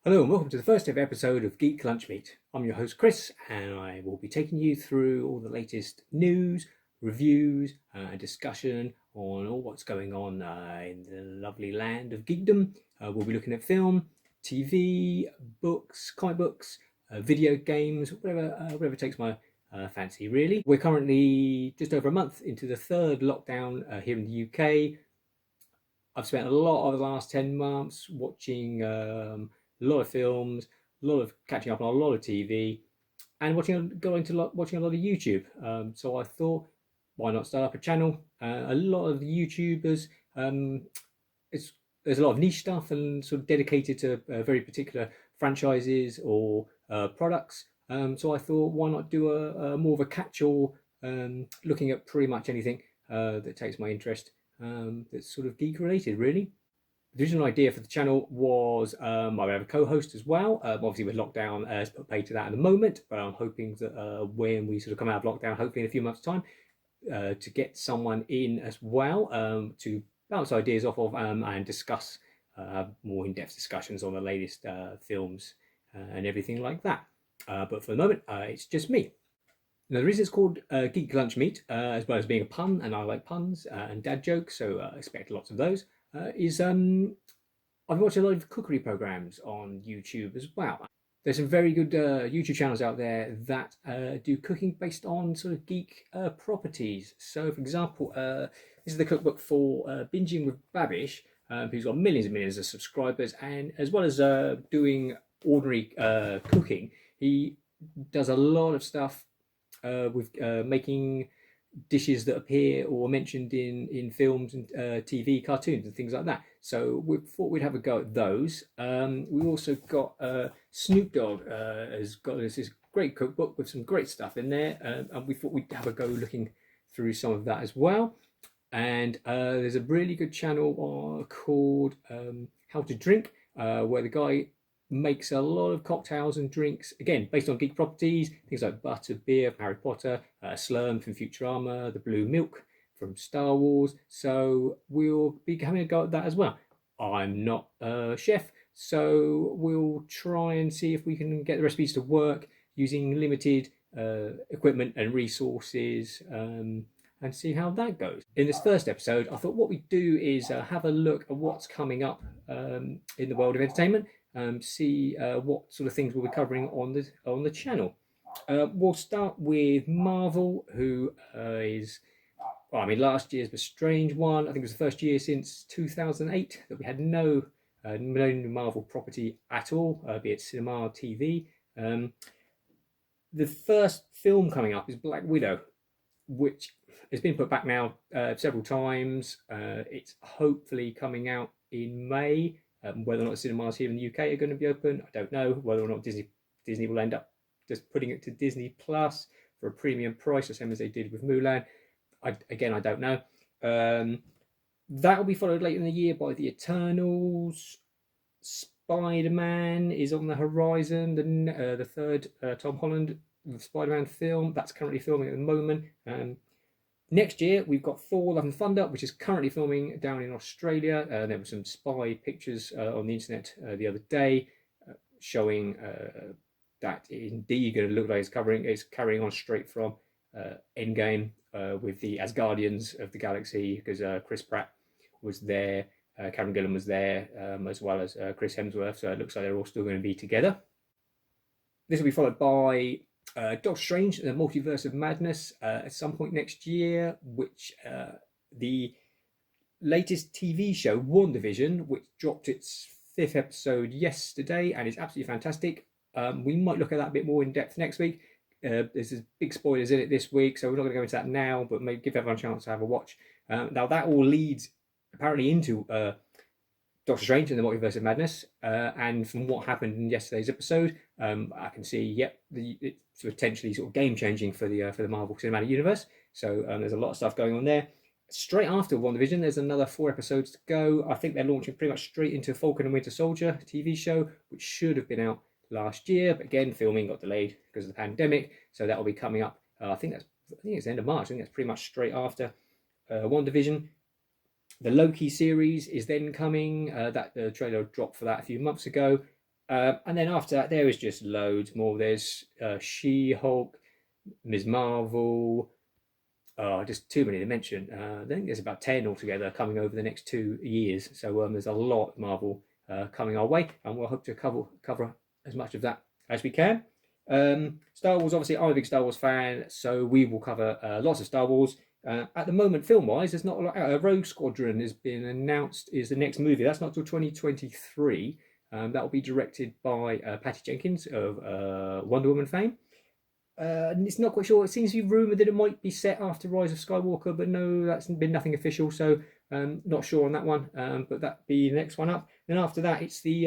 Hello and welcome to the first ever episode of Geek Lunch Meet. I'm your host Chris and I will be taking you through all the latest news, reviews and discussion on all what's going on in the lovely land of geekdom. We'll be looking at film, TV, books, comic books, video games, whatever takes my fancy really. We're currently just over a month into the third lockdown here in the UK. I've spent a lot of the last 10 months watching a lot of films, a lot of catching up on a lot of TV, and watching a lot of YouTube. So I thought, why not start up a channel? A lot of the YouTubers, it's there's a lot of niche stuff and sort of dedicated to very particular franchises or products. So I thought, why not do a more of a catch-all, looking at pretty much anything that takes my interest, that's sort of geek related, really. The original idea for the channel was I would have a co-host as well. Obviously, with lockdown, it's put paid to that at the moment, but I'm hoping that when we sort of come out of lockdown, hopefully in a few months' time, to get someone in as well, to bounce ideas off of and discuss more in-depth discussions on the latest films and everything like that. But for the moment, it's just me. Now, the reason it's called Geek Lunch Meet, as well as being a pun, and I like puns and dad jokes, so I expect lots of those, is I've watched a lot of cookery programs on YouTube as well. There's some very good YouTube channels out there that do cooking based on sort of geek properties. So, for example, this is the cookbook for Binging with Babish, who's got millions and millions of subscribers, and as well as doing ordinary cooking, he does a lot of stuff with making dishes that appear or are mentioned in films and TV, cartoons, and things like that. So we thought we'd have a go at those. We also got Snoop Dogg has got this great cookbook with some great stuff in there, and we thought we'd have a go looking through some of that as well. And there's a really good channel called How to Drink, where the guy makes a lot of cocktails and drinks, again, based on geek properties, things like butter beer from Harry Potter, Slurm from Futurama, the blue milk from Star Wars. So we'll be having a go at that as well. I'm not a chef, so we'll try and see if we can get the recipes to work using limited equipment and resources, and see how that goes. In this first episode, I thought what we'd do is have a look at what's coming up in the world of entertainment, see what sort of things we'll be covering on the channel. We'll start with Marvel, who is, well, I mean, last year's was a strange one. I think it was the first year since 2008 that we had no Marvel property at all, be it cinema or TV. The first film coming up is Black Widow, which has been put back now several times. It's hopefully coming out in May. Whether or not the cinemas here in the UK are going to be open, I don't know. Whether or not Disney will end up just putting it to Disney Plus for a premium price, the same as they did with Mulan. I don't know. That will be followed later in the year by The Eternals. Spider-Man is on the horizon. The third Tom Holland Spider-Man film that's currently filming at the moment. Next year, we've got Thor: Love and Thunder, which is currently filming down in Australia. There were some spy pictures on the internet the other day showing that indeed going to look like it's carrying on straight from Endgame with the Asgardians of the galaxy, because Chris Pratt was there, Karen Gillan was there, as well as Chris Hemsworth. So it looks like they're all still going to be together. This will be followed by Doctor Strange and the Multiverse of Madness at some point next year, which the latest TV show, WandaVision, which dropped its 5th episode yesterday and is absolutely fantastic. We might look at that a bit more in depth next week. There's big spoilers in it this week, so we're not going to go into that now, but maybe give everyone a chance to have a watch. Now, that all leads apparently into Doctor Strange and the Multiverse of Madness, and from what happened in yesterday's episode, I can see, it's potentially sort of game changing for the Marvel Cinematic Universe. So there's a lot of stuff going on there. Straight after WandaVision, there's another 4 episodes to go. I think they're launching pretty much straight into Falcon and Winter Soldier TV show, which should have been out last year, but again, filming got delayed because of the pandemic. So that will be coming up. I think it's the end of March. I think that's pretty much straight after WandaVision. The Loki series is then coming. That the trailer dropped for that a few months ago. And then after that, there is just loads more. There's She-Hulk, Ms. Marvel. Just too many to mention. I think there's about 10 altogether coming over the next 2 years. So there's a lot of Marvel coming our way, and we'll hope to cover as much of that as we can. Star Wars, obviously, I'm a big Star Wars fan, so we will cover lots of Star Wars. At the moment, film-wise, there's not a lot. Rogue Squadron has been announced is the next movie. That's not till 2023. That will be directed by Patty Jenkins of Wonder Woman fame. And it's not quite sure. It seems to be rumoured that it might be set after Rise of Skywalker, but no, that's been nothing official. So not sure on that one. But that'd be the next one up. Then after that, it's the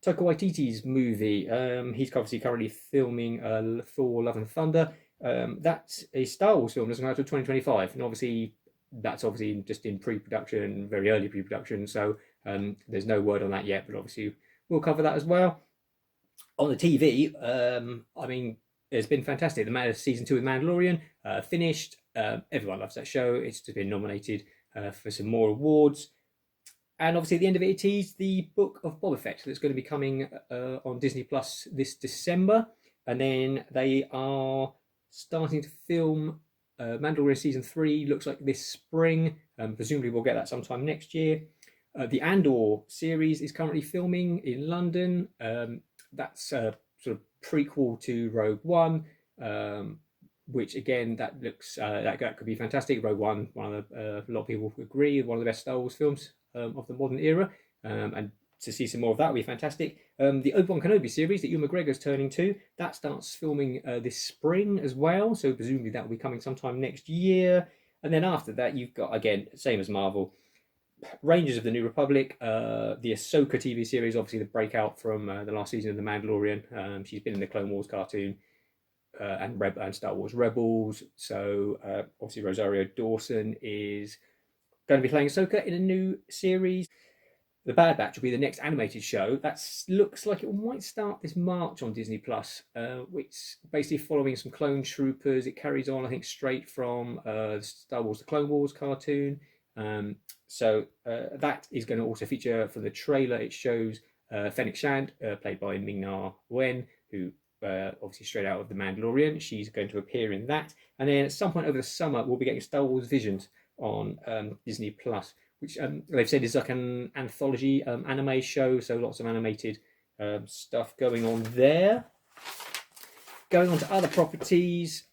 Taika Waititi's movie. He's obviously currently filming Thor: Love and Thunder. That's a Star Wars film. Doesn't go out until 2025, and obviously that's obviously just in pre-production, very early pre-production. So there's no word on that yet. But obviously we'll cover that as well. On the TV, I mean, it's been fantastic. The season 2 of Mandalorian finished. Everyone loves that show. It's just been nominated for some more awards. And obviously, at the end of it, it is the Book of Boba Fett that's going to be coming on Disney Plus this December. And then they are starting to film Mandalorian season 3. Looks like this spring. Presumably, we'll get that sometime next year. The Andor series is currently filming in London. That's sort of prequel to Rogue One, which again that looks that could be fantastic. Rogue One, a lot of people agree, one of the best Star Wars films of the modern era, and to see some more of that would be fantastic. The Obi-Wan Kenobi series that Ewan McGregor's turning to, that starts filming this spring as well, so presumably that will be coming sometime next year. And then after that, you've got, again, same as Marvel, Rangers of the New Republic, the Ahsoka TV series, obviously the breakout from the last season of The Mandalorian. She's been in the Clone Wars cartoon and Star Wars Rebels. So obviously Rosario Dawson is going to be playing Ahsoka in a new series. The Bad Batch will be the next animated show. That looks like it might start this March on Disney Plus, which basically following some clone troopers. It carries on, I think, straight from Star Wars: The Clone Wars cartoon. So that is going to also feature, for the trailer, it shows Fennec Shand, played by Ming-Na Wen, who obviously straight out of The Mandalorian. She's going to appear in that. And then at some point over the summer, we'll be getting Star Wars Visions on Disney Plus, which they've said is like an anthology anime show, so lots of animated stuff going on there. Going on to other properties,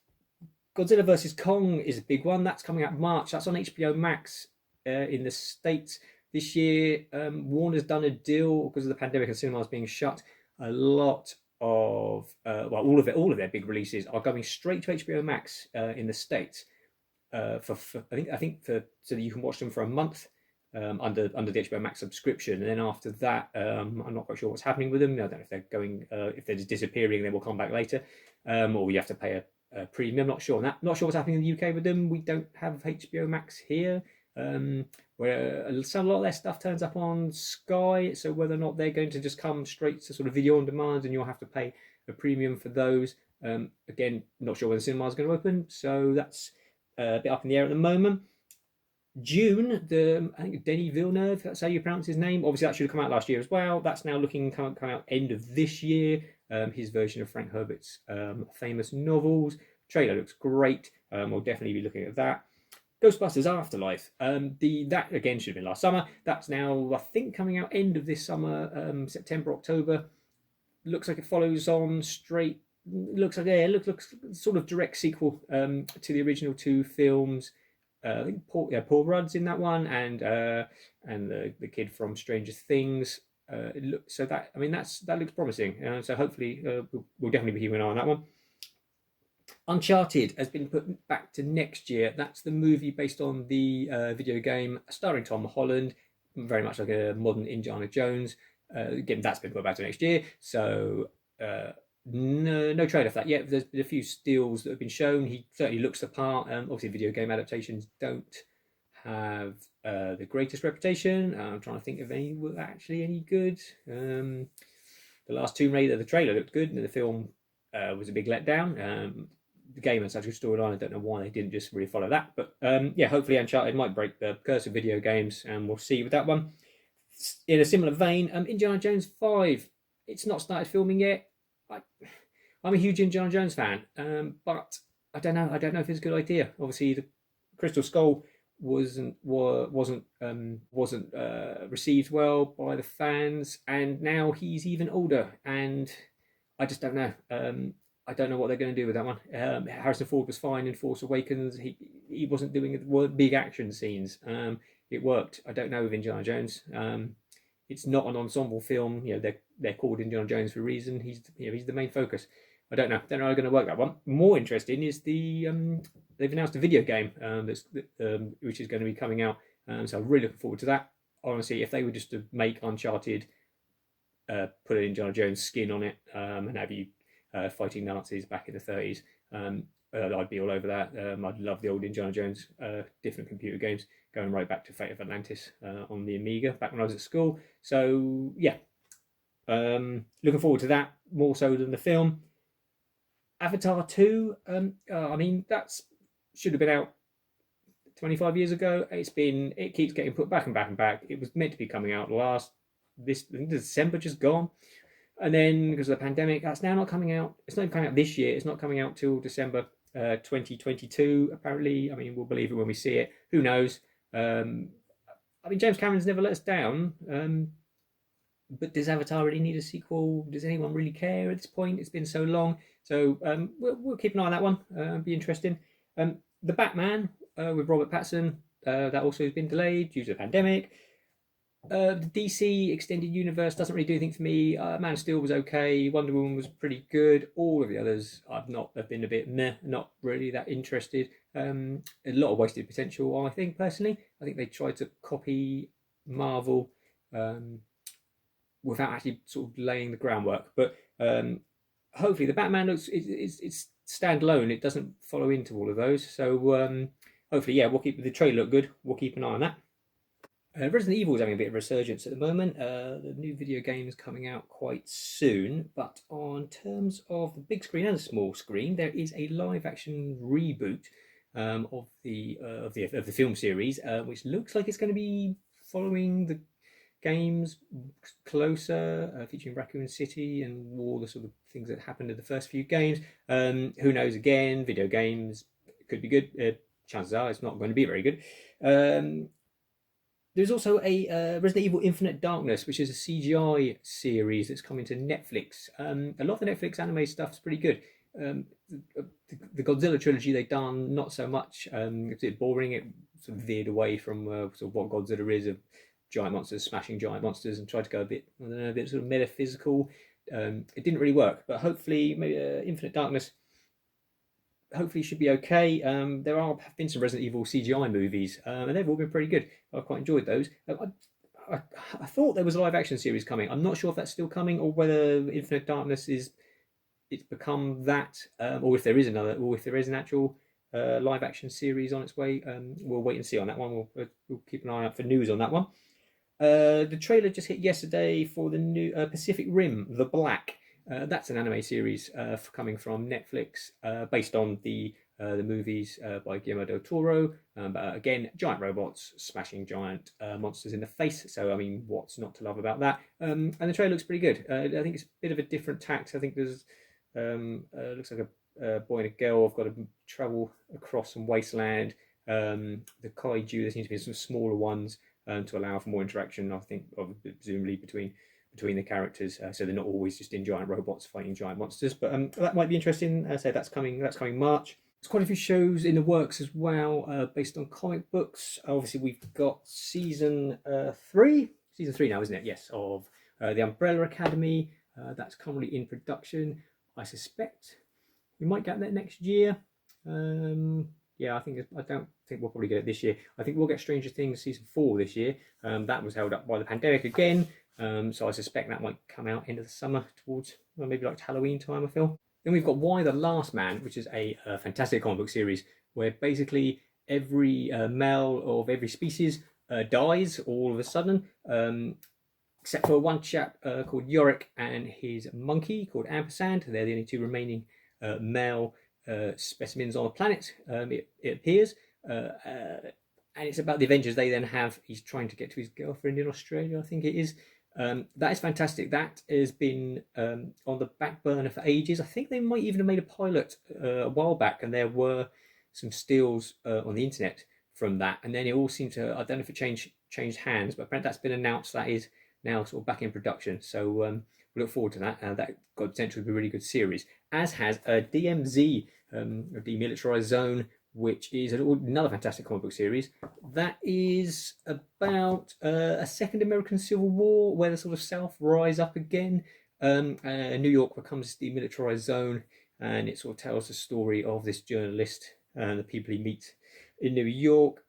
Godzilla vs. Kong is a big one. That's coming out March. That's on HBO Max in the States this year. Warner's done a deal because of the pandemic and cinemas being shut. A lot of all of their big releases are going straight to HBO Max in the States. I think so that you can watch them for a month under the HBO Max subscription, and then after that, I'm not quite sure what's happening with them. I don't know if they're going, if they're just disappearing, then we'll come back later, or you have to pay a premium. Not sure on that. Not sure what's happening in the UK with them. We don't have HBO Max here. Where a lot of their stuff turns up on Sky, so whether or not they're going to just come straight to sort of video on demand and you'll have to pay a premium for those. Again, not sure when the cinema is going to open, so that's a bit up in the air at the moment. June, I think Denis Villeneuve, that's how you pronounce his name. Obviously, that should have come out last year as well. That's now looking come out end of this year. His version of Frank Herbert's famous novels. Trailer looks great. We'll definitely be looking at that. Ghostbusters Afterlife. That again should have been last summer. That's now, I think, coming out end of this summer, September, October. Looks like it follows on straight. Looks looks sort of direct sequel to the original 2 films. I think Paul Rudd's in that one, and the kid from Stranger Things. That looks promising. So hopefully we'll definitely be keeping an eye on that one. Uncharted has been put back to next year. That's the movie based on the video game starring Tom Holland, very much like a modern Indiana Jones. Again, that's been put back to next year. So no trailer for that yet. There's been a few stills that have been shown. He certainly looks the part. Obviously, video game adaptations don't have the greatest reputation. I'm trying to think of any were actually any good. The last Tomb Raider, the trailer looked good, and the film was a big letdown. The game had such a storyline. I don't know why they didn't just really follow that. But hopefully Uncharted might break the curse of video games, and we'll see with that one. In a similar vein, Indiana Jones 5 It's not started filming yet. I'm a huge Indiana Jones fan, but I don't know. I don't know if it's a good idea. Obviously, the Crystal Skull wasn't received well by the fans, and now he's even older, and I just don't know. I don't know what they're going to do with that one. Harrison Ford was fine in Force Awakens. He wasn't doing big action scenes. It worked. I don't know with Indiana Jones. It's not an ensemble film. They're called Indiana Jones for a reason. He's the main focus. I don't know. Don't know how they're going to work that one. More interesting is they've announced a video game which is going to be coming out. So I'm really looking forward to that. Honestly, if they were just to make Uncharted, put an Indiana Jones skin on it, and have you fighting Nazis back in the 30s, I'd be all over that. I'd love the old Indiana Jones different computer games, going right back to Fate of Atlantis on the Amiga back when I was at school. So yeah, looking forward to that more so than the film. Avatar 2, I mean, that's should have been out 25 years ago. It keeps getting put back and back and back. It was meant to be coming out this December just gone, and then because of the pandemic, that's now not coming out. It's not even coming out this year. It's not coming out till December 2022. Apparently, I mean, we'll believe it when we see it. Who knows? I mean, James Cameron's never let us down. But does Avatar really need a sequel? Does anyone really care at this point? It's been so long. So we'll keep an eye on that one. Be interesting. The Batman with Robert Pattinson, that also has been delayed due to the pandemic. The DC extended universe doesn't really do anything for me. Man of Steel was okay. Wonder Woman was pretty good. All of the others have been a bit meh. Not really that interested. A lot of wasted potential, I think, personally. I think they tried to copy Marvel without actually sort of laying the groundwork. But hopefully the Batman it's standalone. It doesn't follow into all of those. So hopefully, yeah, we'll keep the trailer look good. We'll keep an eye on that. Resident Evil is having a bit of a resurgence at the moment. The new video game is coming out quite soon. But on terms of the big screen and the small screen, there is a live-action reboot of the film series, which looks like it's going to be following the games closer, featuring Raccoon City and all the sort of things that happened in the first few games. Who knows? Again, video games could be good. Chances are it's not going to be very good. There's also a Resident Evil Infinite Darkness, which is a CGI series that's coming to Netflix. A lot of the Netflix anime stuff's pretty good. The Godzilla trilogy they've done, not so much. It's a bit boring. It sort of veered away from sort of what Godzilla is, of giant monsters smashing giant monsters, and tried to go a bit sort of metaphysical. It didn't really work, but hopefully, maybe Infinite Darkness hopefully should be okay. There have been some Resident Evil CGI movies, and they've all been pretty good. I've quite enjoyed those. I thought there was a live action series coming. I'm not sure if that's still coming, or whether Infinite Darkness it's become that, or if there is an actual live action series on its way. We'll wait and see on that one. We'll keep an eye out for news on that one. The trailer just hit yesterday for the new Pacific Rim: The Black. That's an anime series coming from Netflix, based on the movies by Guillermo del Toro. But again, giant robots smashing giant monsters in the face. So I mean, what's not to love about that? And the trailer looks pretty good. I think it's a bit of a different tact. I think there's looks like a boy and a girl have got to travel across some wasteland. The kaiju, there seems to be some smaller ones to allow for more interaction. I think, presumably between the characters, so they're not always just in giant robots fighting giant monsters. But that might be interesting. As I say, that's coming March. There's quite a few shows in the works as well, based on comic books. Obviously, we've got season 3 now, isn't it? Yes, of the Umbrella Academy. That's currently in production. I suspect we might get that next year. Yeah, I don't think we'll probably get it this year. I think we'll get Stranger Things season 4 this year. That was held up by the pandemic again. So I suspect that might come out end of the summer, towards maybe like Halloween time, I feel. Then we've got Why the Last Man, which is a fantastic comic book series where basically every male of every species dies all of a sudden, except for one chap called Yorick and his monkey called Ampersand. They're the only two remaining male specimens on the planet, it appears. And it's about the adventures they then have. He's trying to get to his girlfriend in Australia, I think it is. That is fantastic. That has been on the back burner for ages. I think they might even have made a pilot a while back, and there were some stills on the internet from that. And then it all seemed to, I don't know if it changed hands, but apparently that's been announced. That is now sort of back in production. So we look forward to that. That got potential to be a really good series, as has DMZ, a Demilitarized Zone, which is another fantastic comic book series. That is about a second American Civil War where the sort of South rise up again. New York becomes demilitarized zone, and it sort of tells the story of this journalist and the people he meets in New York.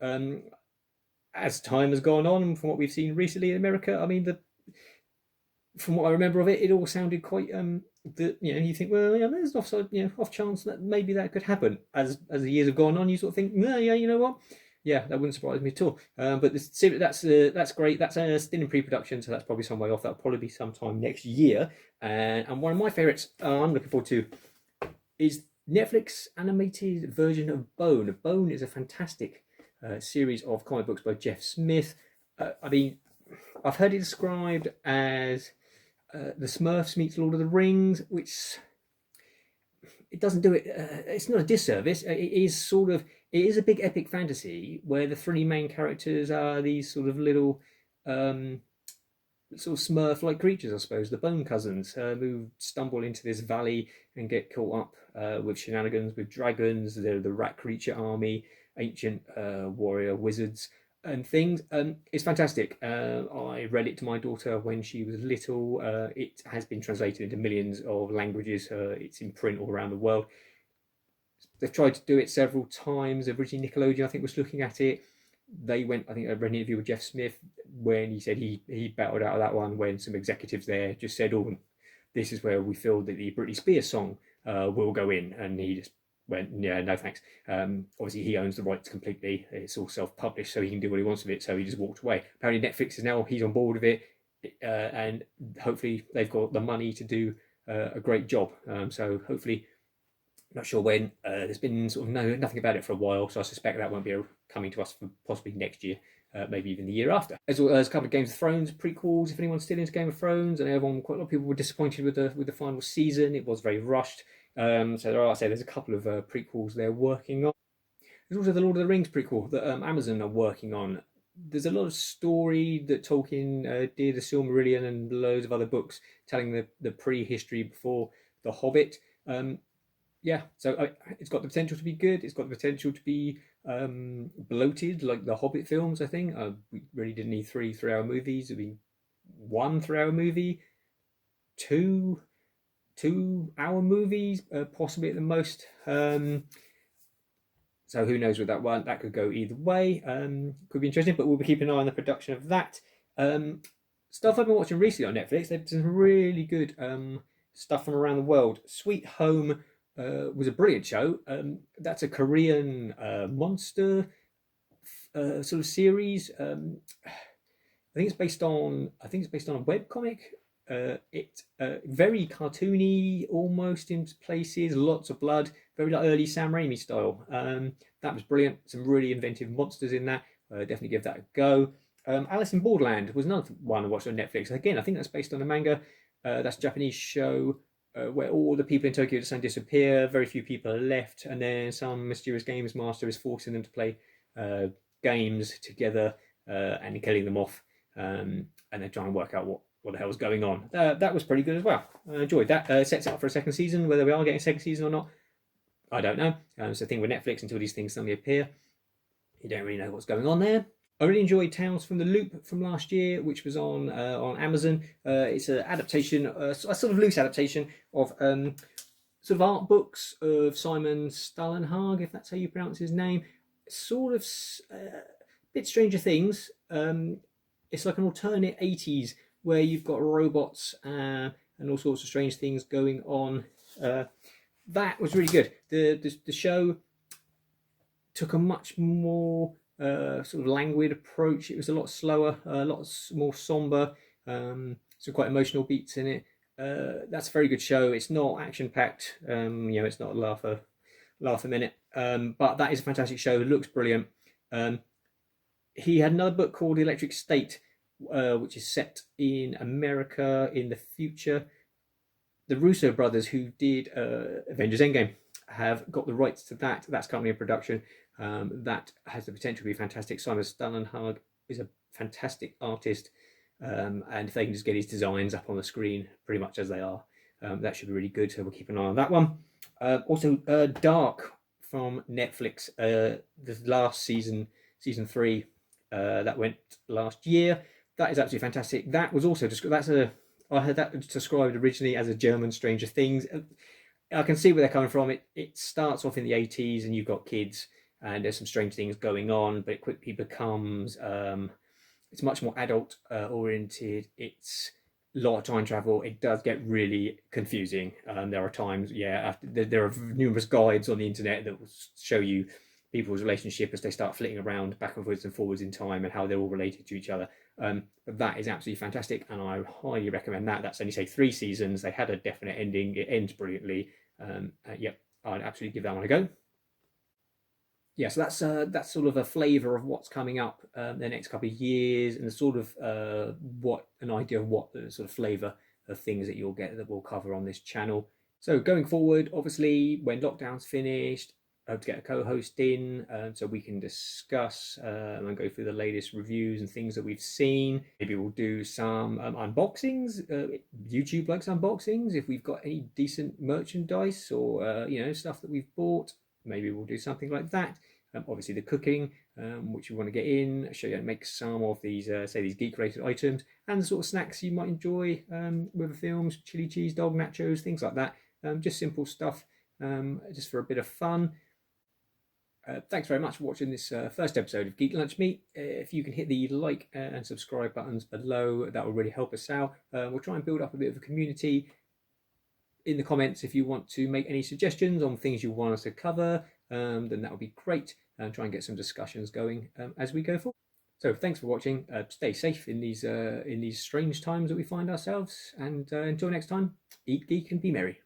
As time has gone on, from what we've seen recently in America, I mean, from what I remember of it, it all sounded quite you think, well, yeah, there's an off chance that maybe that could happen. As the years have gone on, you sort of think, yeah, you know what, yeah, that wouldn't surprise me at all. But that's great. That's still in pre-production, so that's probably some way off. That'll probably be sometime next year. And one of my favorites I'm looking forward to is Netflix animated version of Bone. Bone is a fantastic series of comic books by Jeff Smith. I mean, I've heard it described as the Smurfs meets Lord of the Rings, which it doesn't do it. It's not a disservice. It is a big epic fantasy where the three main characters are these sort of little sort of Smurf-like creatures, I suppose, the Bone Cousins, who stumble into this valley and get caught up with shenanigans with dragons, the rat creature army, ancient warrior wizards, and things. It's fantastic. I read it to my daughter when she was little. It has been translated into millions of languages. It's in print all around the world. They've tried to do it several times. Originally, Nickelodeon, I think, was looking at it. They went, I think I read an interview with Jeff Smith when he said he battled out of that one when some executives there just said, oh, this is where we feel that the Britney Spears song will go in. And he just went, yeah, no thanks. Obviously, he owns the rights completely. It's all self-published, so he can do what he wants with it. So he just walked away. Apparently, Netflix is now, he's on board with it. And hopefully they've got the money to do a great job. So hopefully, not sure when. There's been sort of nothing about it for a while, so I suspect that won't be coming to us for possibly next year, maybe even the year after. As well as a couple of Game of Thrones prequels, if anyone's still into Game of Thrones, and quite a lot of people were disappointed with the final season. It was very rushed. So there's a couple of prequels they're working on. There's also the Lord of the Rings prequel that Amazon are working on. There's a lot of story that Tolkien did, the Silmarillion, and loads of other books telling the pre-history before The Hobbit. Yeah, so it's got the potential to be good. It's got the potential to be bloated, like the Hobbit films, I think. We really didn't need 3 3-hour movies. I mean, 1 3-hour movie, 2 2-hour movies, possibly at the most. So who knows with that one? That could go either way. Could be interesting, but we'll be keeping an eye on the production of that. Stuff I've been watching recently on Netflix. There's some really good stuff from around the world. Sweet Home was a brilliant show. That's a Korean monster sort of series. I think it's based on a webcomic. It's very cartoony, almost in places. Lots of blood, very like early Sam Raimi style. That was brilliant. Some really inventive monsters in that. Definitely give that a go. Alice in Borderland was another one I watched on Netflix. Again, I think that's based on a manga. That's a Japanese show where all the people in Tokyo just disappear. Very few people are left, and then some mysterious games master is forcing them to play games together and killing them off, and then trying to work out what the hell was going on. That was pretty good as well. I enjoyed that. Sets it up for a second season. Whether we are getting a second season or not, I don't know. So the thing with Netflix, until these things suddenly appear, you don't really know what's going on there. I really enjoyed Tales from the Loop from last year, which was on Amazon. It's an adaptation, a sort of loose adaptation of sort of art books of Simon Stallenhag, if that's how you pronounce his name. Sort of a bit Stranger Things. It's like an alternate 80s where you've got robots and all sorts of strange things going on. That was really good. The show took a much more sort of languid approach. It was a lot slower, a lot more somber, some quite emotional beats in it. That's a very good show. It's not action packed, it's not a laugh a minute, but that is a fantastic show. It looks brilliant. He had another book called Electric State, which is set in America in the future. The Russo brothers, who did Avengers Endgame, have got the rights to that. That's currently in production. That has the potential to be fantastic. Simon Stannenhag is a fantastic artist, and if they can just get his designs up on the screen pretty much as they are, that should be really good. So we'll keep an eye on that one. Also, Dark from Netflix. The last season, season 3, that went last year. That is absolutely fantastic. That was also just I heard that described originally as a German Stranger Things. I can see where they're coming from. It starts off in the 80s, and you've got kids, and there's some strange things going on, but it quickly becomes it's much more adult oriented. It's a lot of time travel. It does get really confusing. There are times, there are numerous guides on the internet that will show you people's relationship as they start flitting around backwards and forwards in time and how they're all related to each other. But that is absolutely fantastic, and I highly recommend that. That's only, say, 3 seasons. They had a definite ending. It ends brilliantly. Yep, I'd absolutely give that one a go. Yeah, so that's sort of a flavour of what's coming up the next couple of years, and the sort of an idea of what the sort of flavour of things that you'll get that we'll cover on this channel. So going forward, obviously, when lockdown's finished, I hope to get a co-host in so we can discuss and go through the latest reviews and things that we've seen. Maybe we'll do some unboxings, YouTube likes unboxings. If we've got any decent merchandise or stuff that we've bought, maybe we'll do something like that. Obviously the cooking, which we want to get in, show you how to make some of these, say, these geek-related items, and the sort of snacks you might enjoy with the films, chili cheese dog, nachos, things like that. Just simple stuff, just for a bit of fun. Thanks very much for watching this first episode of Geek Lunch Meet. If you can hit the like and subscribe buttons below, that will really help us out. We'll try and build up a bit of a community. In the comments, if you want to make any suggestions on things you want us to cover, then that would be great, and try and get some discussions going as we go forward. So thanks for watching. Stay safe in these strange times that we find ourselves, and until next time, eat, geek, and be merry.